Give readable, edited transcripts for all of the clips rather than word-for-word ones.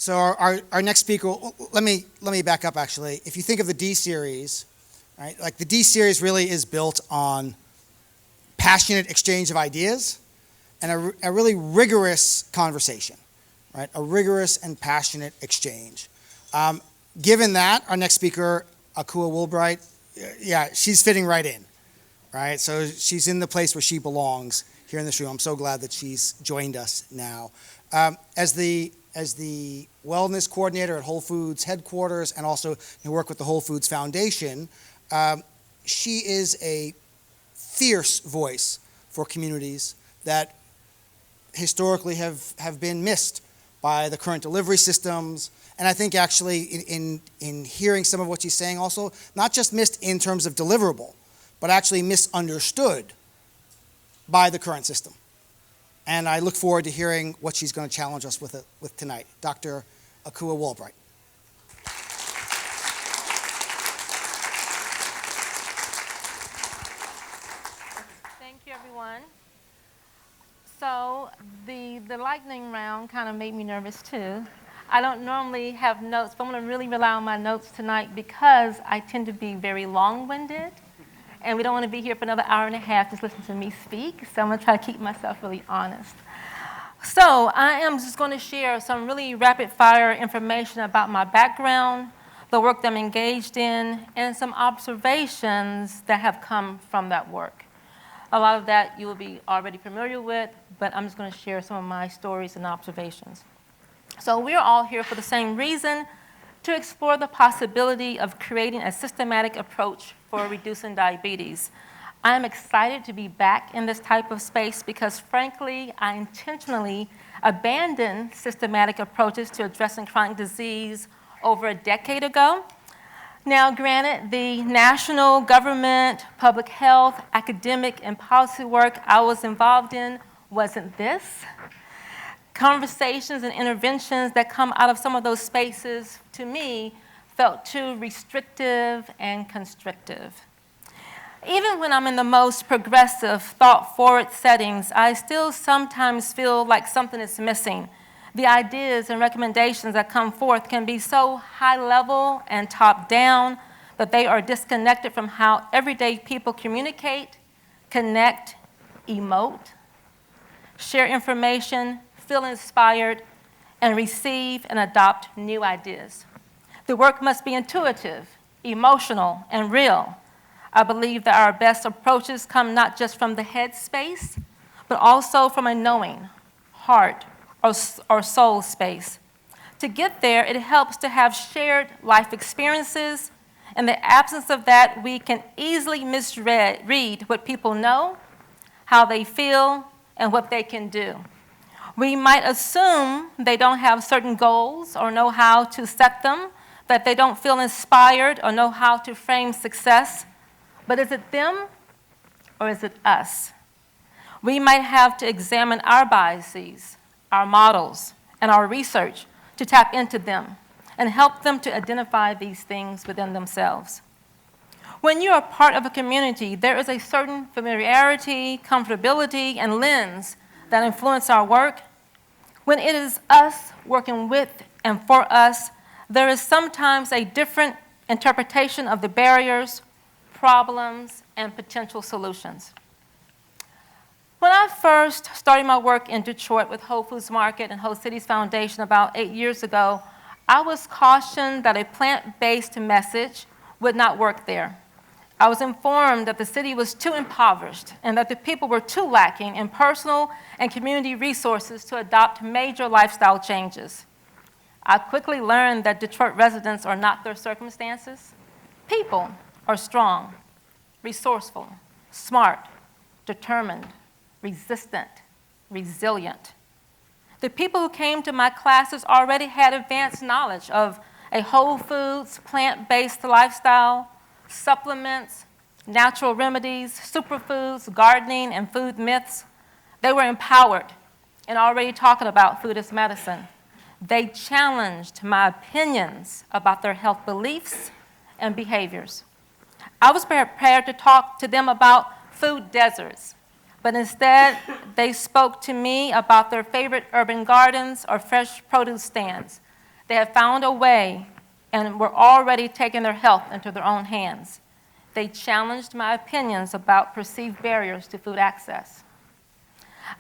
So our next speaker, let me back up actually. If you think of the D series, right, like the D series really is built on passionate exchange of ideas and a really rigorous conversation, right? A rigorous and passionate exchange. Given that, our next speaker, Akua Woolbright, yeah, she's fitting right in, right? So she's in the place where she belongs here in this room. I'm so glad that she's joined us now. As the wellness coordinator at Whole Foods headquarters and also work with the Whole Foods Foundation, she is a fierce voice for communities that historically have been missed by the current delivery systems. And I think actually in hearing some of what she's saying also, not just missed in terms of deliverable, but actually misunderstood by the current system. And I look forward to hearing what she's going to challenge us with tonight. Dr. Akua Woolbright. Thank you, everyone. So the lightning round kind of made me nervous too. I don't normally have notes, but I'm going to really rely on my notes tonight because I tend to be very long-winded, and we don't want to be here for another hour and a half just listening to me speak, so I'm going to try to keep myself really honest. So I am just going to share some really rapid-fire information about my background, the work that I'm engaged in, and some observations that have come from that work. A lot of that you will be already familiar with, but I'm just going to share some of my stories and observations. So we're all here for the same reason, to explore the possibility of creating a systematic approach for reducing diabetes. I'm excited to be back in this type of space because, frankly, I intentionally abandoned systematic approaches to addressing chronic disease over a decade ago. Now, granted, the national government, public health, academic, and policy work I was involved in wasn't this. Conversations and interventions that come out of some of those spaces, to me, felt too restrictive and constrictive. Even when I'm in the most progressive, thought-forward settings, I still sometimes feel like something is missing. The ideas and recommendations that come forth can be so high-level and top-down that they are disconnected from how everyday people communicate, connect, emote, share information, feel inspired, and receive and adopt new ideas. The work must be intuitive, emotional, and real. I believe that our best approaches come not just from the head space, but also from a knowing, heart, or soul space. To get there, it helps to have shared life experiences. In the absence of that, we can easily misread what people know, how they feel, and what they can do. We might assume they don't have certain goals or know how to set them, that they don't feel inspired or know how to frame success. But is it them or is it us? We might have to examine our biases, our models, and our research to tap into them and help them to identify these things within themselves. When you are part of a community, there is a certain familiarity, comfortability, and lens that influence our work. When it is us working with and for us, there is sometimes a different interpretation of the barriers, problems, and potential solutions. When I first started my work in Detroit with Whole Foods Market and Whole Cities Foundation about 8 years ago, I was cautioned that a plant-based message would not work there. I was informed that the city was too impoverished and that the people were too lacking in personal and community resources to adopt major lifestyle changes. I quickly learned that Detroit residents are not their circumstances. People are strong, resourceful, smart, determined, resistant, resilient. The people who came to my classes already had advanced knowledge of a whole foods, plant-based lifestyle, supplements, natural remedies, superfoods, gardening, and food myths. They were empowered and already talking about food as medicine. They challenged my opinions about their health beliefs and behaviors. I was prepared to talk to them about food deserts, but instead they spoke to me about their favorite urban gardens or fresh produce stands. They have found a way and were already taking their health into their own hands. They challenged my opinions about perceived barriers to food access.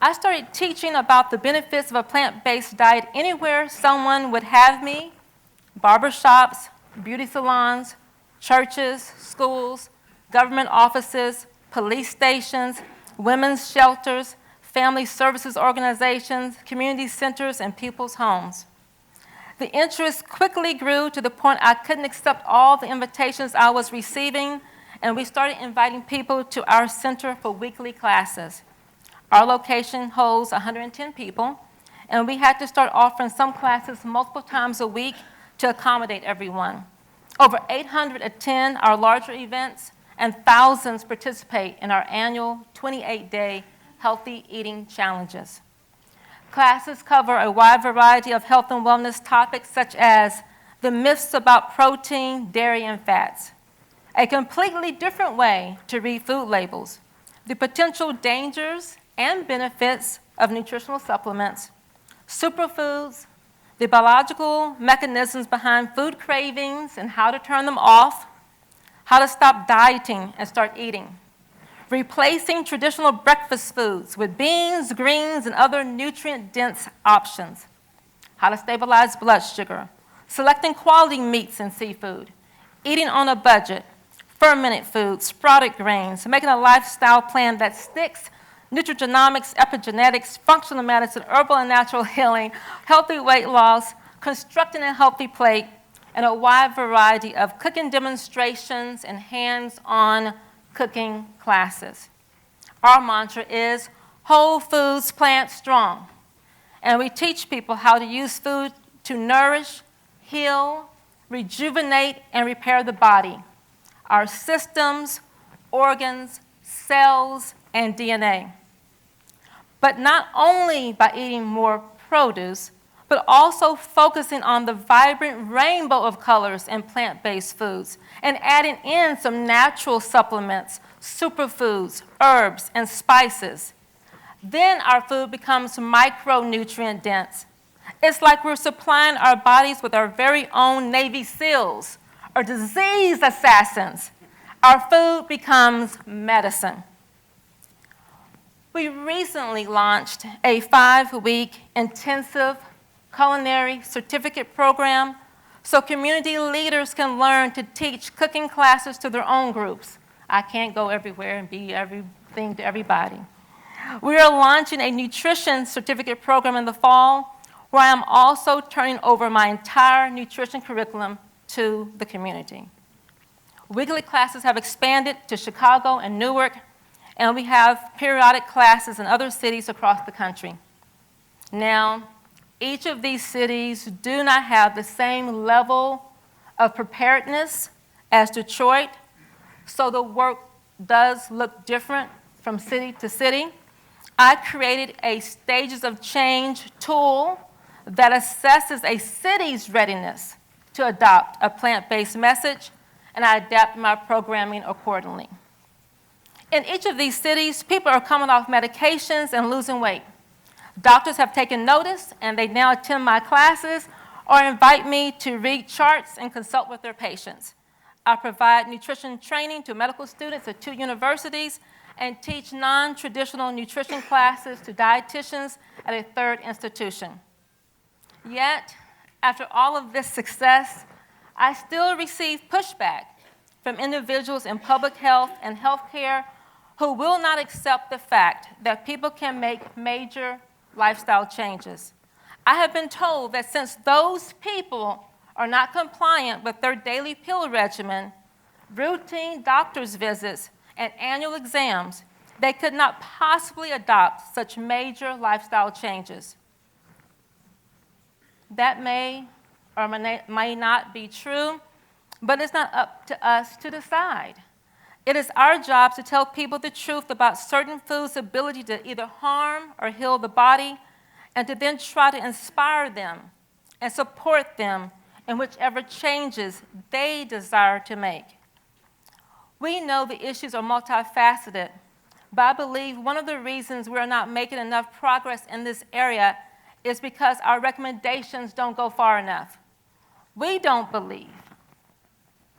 I started teaching about the benefits of a plant-based diet anywhere someone would have me: barbershops, beauty salons, churches, schools, government offices, police stations, women's shelters, family services organizations, community centers, and people's homes. The interest quickly grew to the point I couldn't accept all the invitations I was receiving, and we started inviting people to our center for weekly classes. Our location holds 110 people, and we had to start offering some classes multiple times a week to accommodate everyone. Over 800 attend our larger events, and thousands participate in our annual 28-day healthy eating challenges. Classes cover a wide variety of health and wellness topics, such as the myths about protein, dairy, and fats, a completely different way to read food labels, the potential dangers and benefits of nutritional supplements, superfoods, the biological mechanisms behind food cravings and how to turn them off, how to stop dieting and start eating, replacing traditional breakfast foods with beans, greens, and other nutrient-dense options, how to stabilize blood sugar, selecting quality meats and seafood, eating on a budget, fermented foods, sprouted grains, making a lifestyle plan that sticks, nutrigenomics, epigenetics, functional medicine, herbal and natural healing, healthy weight loss, constructing a healthy plate, and a wide variety of cooking demonstrations and hands-on cooking classes. Our mantra is whole foods, plant strong. And we teach people how to use food to nourish, heal, rejuvenate, and repair the body, our systems, organs, cells, and DNA. But not only by eating more produce, but also focusing on the vibrant rainbow of colors in plant-based foods and adding in some natural supplements, superfoods, herbs, and spices. Then our food becomes micronutrient dense. It's like we're supplying our bodies with our very own Navy SEALs or disease assassins. Our food becomes medicine. We recently launched a 5-week intensive culinary certificate program so community leaders can learn to teach cooking classes to their own groups. I can't go everywhere and be everything to everybody. We are launching a nutrition certificate program in the fall where I am also turning over my entire nutrition curriculum to the community. Weekly classes have expanded to Chicago and Newark, and we have periodic classes in other cities across the country. Now, each of these cities do not have the same level of preparedness as Detroit, so the work does look different from city to city. I created a Stages of Change tool that assesses a city's readiness to adopt a plant-based message, and I adapt my programming accordingly. In each of these cities, people are coming off medications and losing weight. Doctors have taken notice, and they now attend my classes or invite me to read charts and consult with their patients. I provide nutrition training to medical students at 2 universities and teach non-traditional nutrition classes to dietitians at a 3rd institution. Yet, after all of this success, I still receive pushback from individuals in public health and healthcare who will not accept the fact that people can make major lifestyle changes. I have been told that since those people are not compliant with their daily pill regimen, routine doctor's visits, and annual exams, they could not possibly adopt such major lifestyle changes. That may or may not be true, but it's not up to us to decide. It is our job to tell people the truth about certain foods' ability to either harm or heal the body, and to then try to inspire them and support them in whichever changes they desire to make. We know the issues are multifaceted, but I believe one of the reasons we're not making enough progress in this area is because our recommendations don't go far enough. we don't believe.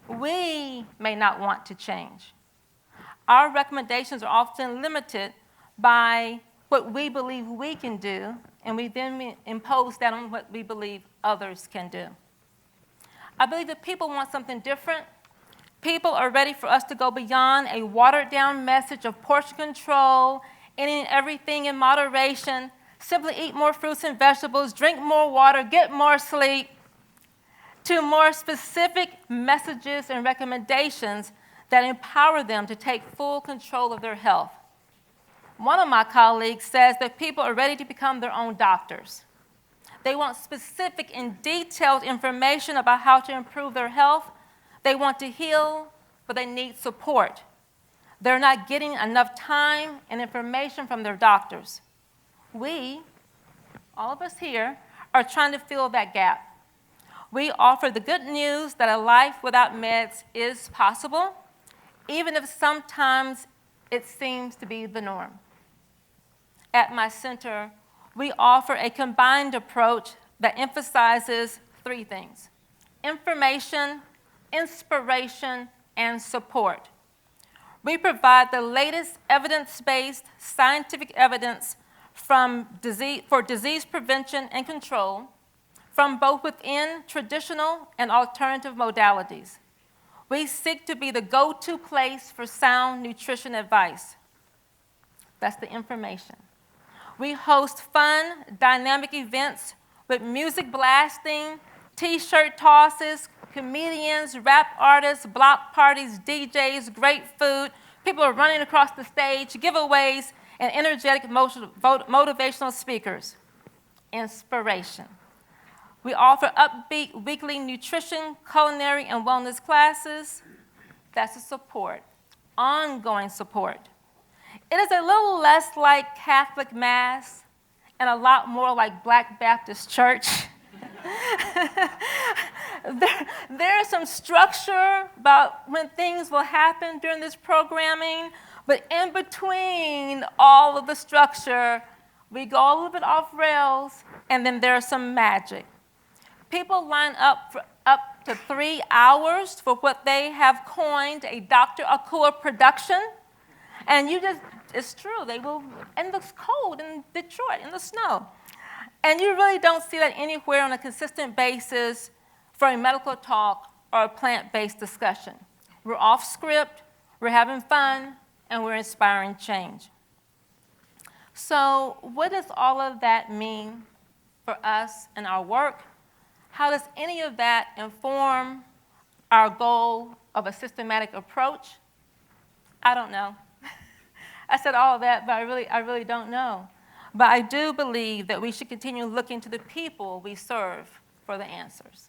We may not want to change. Our recommendations are often limited by what we believe we can do, and we then impose that on what we believe others can do. I believe that people want something different. People are ready for us to go beyond a watered-down message of portion control, eating everything in moderation, simply eat more fruits and vegetables, drink more water, get more sleep, to more specific messages and recommendations that empower them to take full control of their health. One of my colleagues says that people are ready to become their own doctors. They want specific and detailed information about how to improve their health. They want to heal, but they need support. They're not getting enough time and information from their doctors. We, all of us here, are trying to fill that gap. We offer the good news that a life without meds is possible, even if sometimes it seems to be the norm. At my center, we offer a combined approach that emphasizes three things: information, inspiration, and support. We provide the latest evidence-based scientific evidence for disease prevention and control from both within traditional and alternative modalities. We seek to be the go-to place for sound nutrition advice. That's the information. We host fun, dynamic events with music blasting, t-shirt tosses, comedians, rap artists, block parties, DJs, great food. People are running across the stage, giveaways, and energetic motivational speakers. Inspiration. We offer upbeat weekly nutrition, culinary, and wellness classes. That's the support, ongoing support. It is a little less like Catholic Mass and a lot more like Black Baptist Church. There is some structure about when things will happen during this programming, but in between all of the structure, we go a little bit off rails, and then there's some magic. People line up for up to 3 hours for what they have coined a Dr. Akua production. And it's true, they will, and it's cold in Detroit, in the snow. And you really don't see that anywhere on a consistent basis for a medical talk or a plant-based discussion. We're off script, we're having fun, and we're inspiring change. So what does all of that mean for us and our work? How does any of that inform our goal of a systematic approach? I don't know. I said all of that, but I really don't know. But I do believe that we should continue looking to the people we serve for the answers.